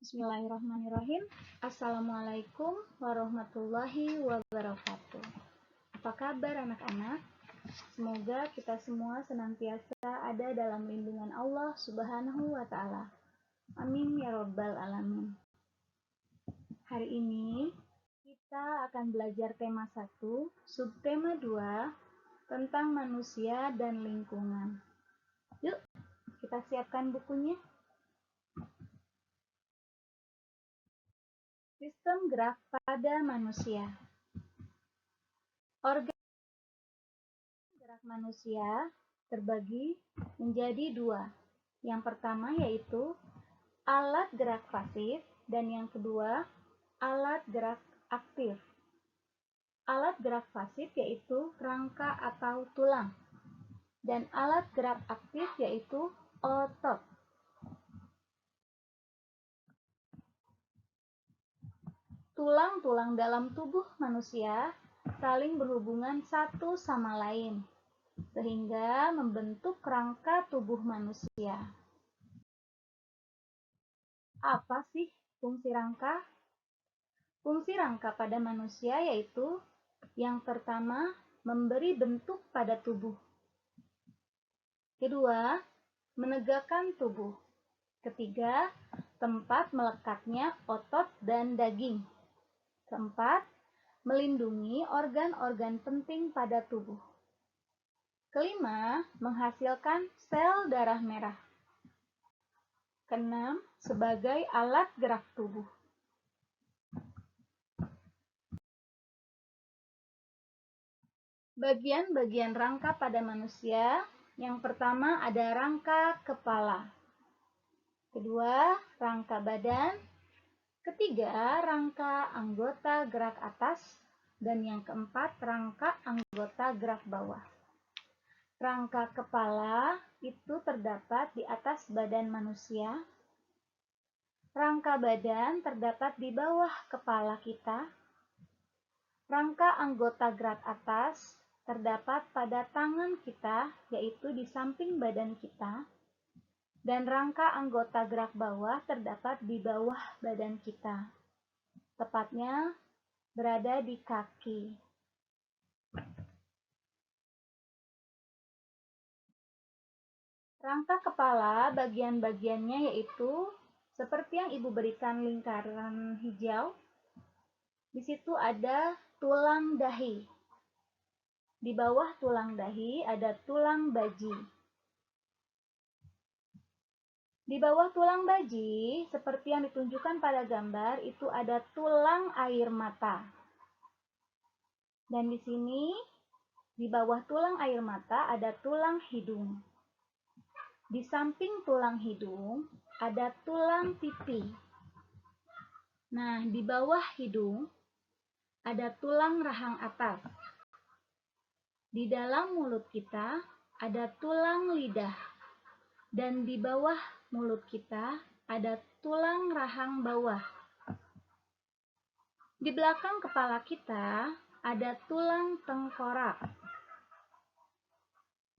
Bismillahirrahmanirrahim. Assalamualaikum warahmatullahi wabarakatuh. Apa kabar anak-anak? Semoga kita semua senantiasa ada dalam lindungan Allah Subhanahu wa Ta'ala. Amin ya Rabbal 'Alamin. Hari ini kita akan belajar tema 1, subtema 2 tentang manusia dan lingkungan. Yuk, kita siapkan bukunya. Sistem gerak pada manusia. Organ gerak manusia terbagi menjadi dua. Yang pertama yaitu alat gerak pasif dan yang kedua alat gerak aktif. Alat gerak pasif yaitu rangka atau tulang dan alat gerak aktif yaitu otot. Tulang-tulang dalam tubuh manusia saling berhubungan satu sama lain, sehingga membentuk rangka tubuh manusia. Apa sih fungsi rangka? Fungsi rangka pada manusia yaitu yang pertama, memberi bentuk pada tubuh. Kedua, menegakkan tubuh. Ketiga, tempat melekatnya otot dan daging. Keempat, melindungi organ-organ penting pada tubuh. Kelima, menghasilkan sel darah merah. Keenam, sebagai alat gerak tubuh. Bagian-bagian rangka pada manusia, yang pertama ada rangka kepala. Kedua, rangka badan. Ketiga, rangka anggota gerak atas. Dan yang keempat, rangka anggota gerak bawah. Rangka kepala itu terdapat di atas badan manusia. Rangka badan terdapat di bawah kepala kita. Rangka anggota gerak atas terdapat pada tangan kita, yaitu di samping badan kita. Dan rangka anggota gerak bawah terdapat di bawah badan kita. Tepatnya berada di kaki. Rangka kepala bagian-bagiannya yaitu seperti yang Ibu berikan lingkaran hijau. Di situ ada tulang dahi. Di bawah tulang dahi ada tulang baji. Di bawah tulang baji, seperti yang ditunjukkan pada gambar, itu ada tulang air mata. Dan di sini, di bawah tulang air mata ada tulang hidung. Di samping tulang hidung ada tulang pipi. Nah, di bawah hidung ada tulang rahang atas. Di dalam mulut kita ada tulang lidah. Dan di bawah mulut kita ada tulang rahang bawah. Di belakang kepala kita ada tulang tengkorak.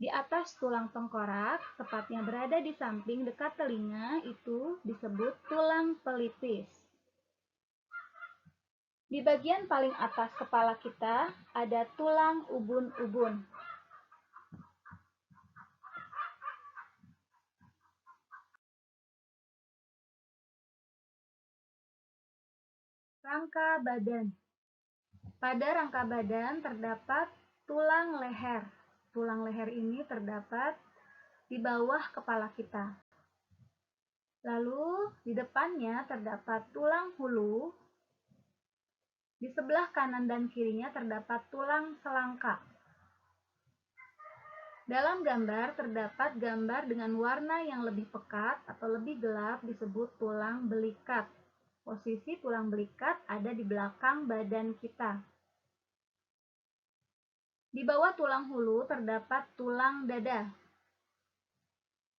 Di atas tulang tengkorak, tepatnya berada di samping dekat telinga, itu disebut tulang pelipis. Di bagian paling atas kepala kita ada tulang ubun-ubun. Rangka badan. Pada rangka badan terdapat tulang leher. Tulang leher ini terdapat di bawah kepala kita. Lalu di depannya terdapat tulang hulu. Di sebelah kanan dan kirinya terdapat tulang selangka. Dalam gambar terdapat gambar dengan warna yang lebih pekat atau lebih gelap disebut tulang belikat. Posisi tulang belikat ada di belakang badan kita. Di bawah tulang hulu terdapat tulang dada.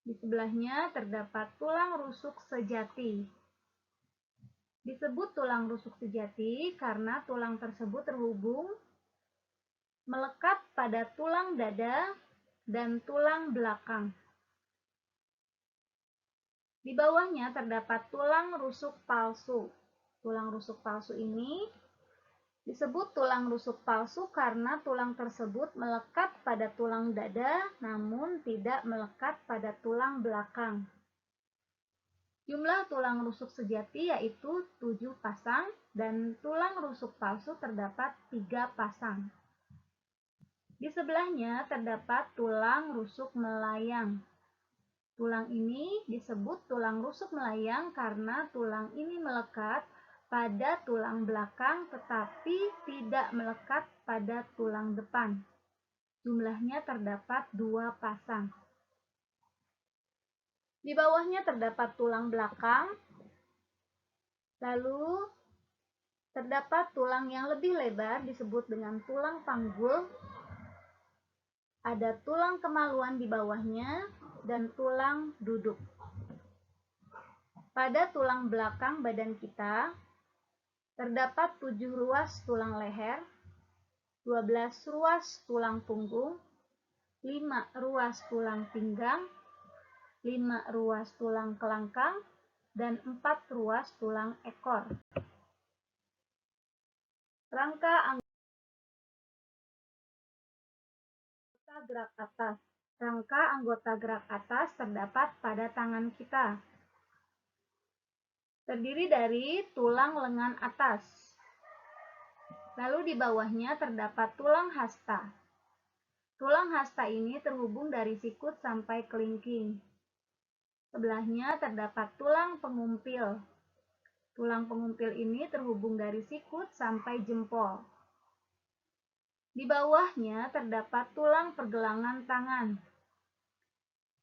Di sebelahnya terdapat tulang rusuk sejati. Disebut tulang rusuk sejati karena tulang tersebut terhubung melekat pada tulang dada dan tulang belakang. Di bawahnya terdapat tulang rusuk palsu. Tulang rusuk palsu ini disebut tulang rusuk palsu karena tulang tersebut melekat pada tulang dada namun tidak melekat pada tulang belakang. Jumlah tulang rusuk sejati yaitu 7 pasang dan tulang rusuk palsu terdapat 3 pasang. Di sebelahnya terdapat tulang rusuk melayang. Tulang ini disebut tulang rusuk melayang karena tulang ini melekat pada tulang belakang tetapi tidak melekat pada tulang depan. Jumlahnya terdapat 2 pasang. Di bawahnya terdapat tulang belakang, lalu terdapat tulang yang lebih lebar disebut dengan tulang panggul. Ada tulang kemaluan di bawahnya dan tulang duduk. Pada tulang belakang badan kita terdapat 7 ruas tulang leher, 12 ruas tulang punggung, 5 ruas tulang pinggang, 5 ruas tulang kelangkang, dan 4 ruas tulang ekor. Rangka anggota gerak atas. Rangka anggota gerak atas terdapat pada tangan kita. Terdiri dari tulang lengan atas. Lalu di bawahnya terdapat tulang hasta. Tulang hasta ini terhubung dari sikut sampai kelingking. Sebelahnya terdapat tulang pengumpil. Tulang pengumpil ini terhubung dari sikut sampai jempol. Di bawahnya terdapat tulang pergelangan tangan.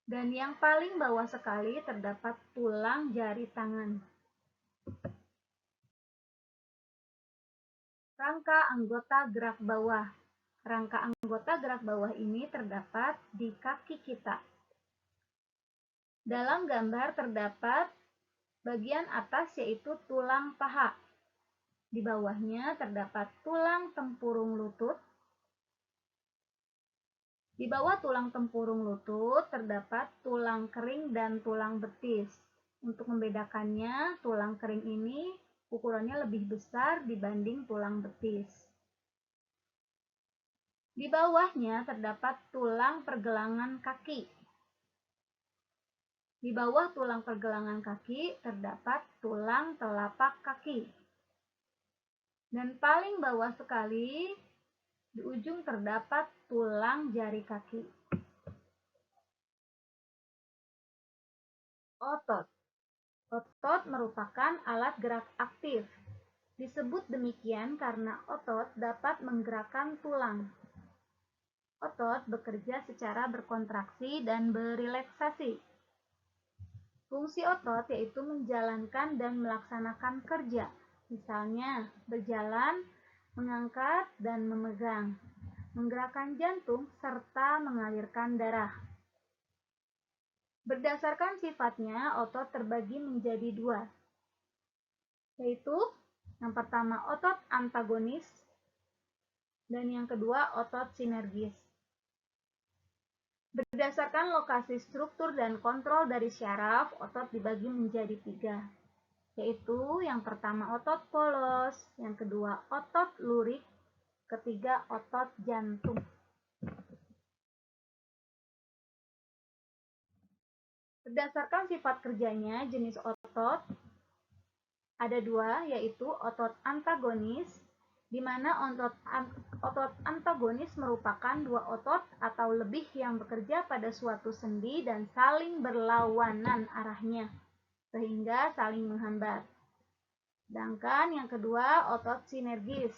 Dan yang paling bawah sekali terdapat tulang jari tangan. Rangka anggota gerak bawah. Rangka anggota gerak bawah ini terdapat di kaki kita. Dalam gambar terdapat bagian atas yaitu tulang paha. Di bawahnya terdapat tulang tempurung lutut. Di bawah tulang tempurung lutut terdapat tulang kering dan tulang betis. Untuk membedakannya, tulang kering ini ukurannya lebih besar dibanding tulang betis. Di bawahnya terdapat tulang pergelangan kaki. Di bawah tulang pergelangan kaki terdapat tulang telapak kaki. Dan paling bawah sekali, di ujung terdapat tulang jari kaki. Otot. Otot merupakan alat gerak aktif. Disebut demikian karena otot dapat menggerakkan tulang. Otot bekerja secara berkontraksi dan berelaksasi. Fungsi otot yaitu menjalankan dan melaksanakan kerja, misalnya berjalan, mengangkat, dan memegang, menggerakkan jantung, serta mengalirkan darah. Berdasarkan sifatnya, otot terbagi menjadi 2, yaitu yang pertama otot antagonis dan yang kedua otot sinergis. Berdasarkan lokasi struktur dan kontrol dari syaraf, otot dibagi menjadi 3, yaitu yang pertama otot polos, yang kedua otot lurik, ketiga otot jantung. Berdasarkan sifat kerjanya, jenis otot ada 2, yaitu otot antagonis, di mana otot antagonis merupakan 2 otot atau lebih yang bekerja pada suatu sendi dan saling berlawanan arahnya, sehingga saling menghambat. Sedangkan yang kedua, otot sinergis.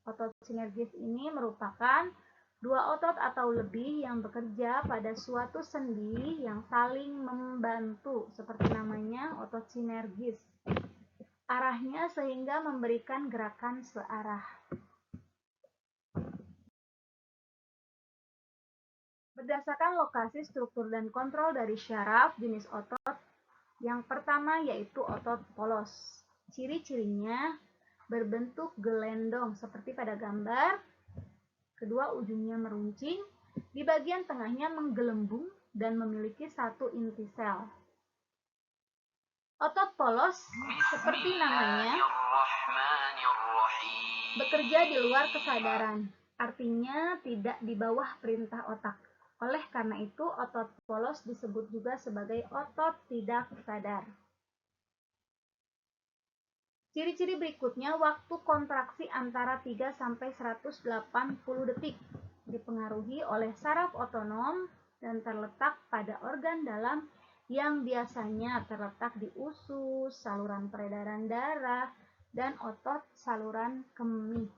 Otot sinergis ini merupakan 2 otot atau lebih yang bekerja pada suatu sendi yang saling membantu, seperti namanya otot sinergis. Arahnya sehingga memberikan gerakan searah. Berdasarkan lokasi, struktur, dan kontrol dari syaraf, jenis otot yang pertama yaitu otot polos. Ciri-cirinya berbentuk gelendong seperti pada gambar. Kedua, ujungnya meruncing, di bagian tengahnya menggelembung dan memiliki 1 inti sel. Otot polos, seperti namanya, bekerja di luar kesadaran, artinya tidak di bawah perintah otak. Oleh karena itu, otot polos disebut juga sebagai otot tidak sadar. Ciri-ciri berikutnya, waktu kontraksi antara 3-180 detik, dipengaruhi oleh saraf otonom dan terletak pada organ dalam yang biasanya terletak di usus, saluran peredaran darah, dan otot saluran kemih.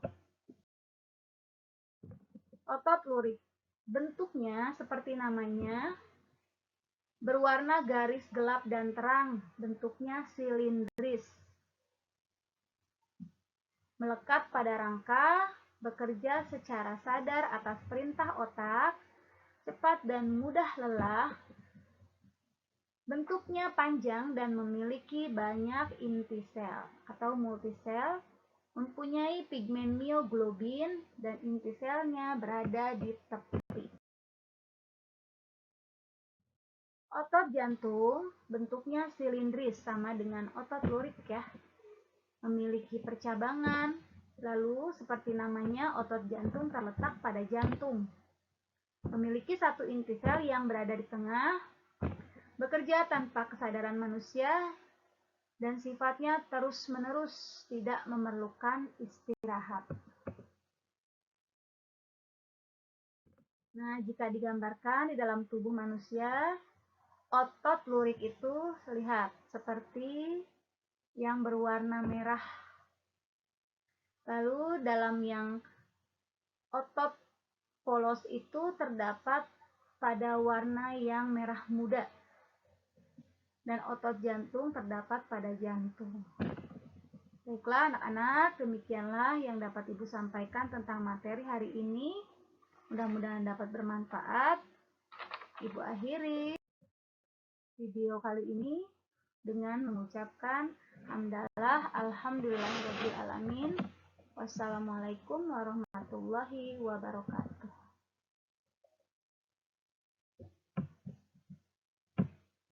Otot lurik, bentuknya seperti namanya, berwarna garis gelap dan terang, bentuknya silindris. Melekat pada rangka, bekerja secara sadar atas perintah otak, cepat dan mudah lelah. Bentuknya panjang dan memiliki banyak inti sel atau multisel, mempunyai pigmen mioglobin dan inti selnya berada di tepi. Otot jantung bentuknya silindris sama dengan otot lurik ya. Memiliki percabangan, lalu seperti namanya otot jantung terletak pada jantung. Memiliki satu inti sel yang berada di tengah, bekerja tanpa kesadaran manusia, dan sifatnya terus-menerus, tidak memerlukan istirahat. Nah, jika digambarkan di dalam tubuh manusia, otot lurik itu lihat seperti yang berwarna merah. Lalu dalam yang otot polos itu terdapat pada warna yang merah muda. Dan otot jantung terdapat pada jantung. Baiklah anak-anak, demikianlah yang dapat Ibu sampaikan tentang materi hari ini. Mudah-mudahan dapat bermanfaat. Ibu akhiri video kali ini dengan mengucapkan hamdalah, alhamdulillahirabbil alamin. Wassalamualaikum warahmatullahi wabarakatuh.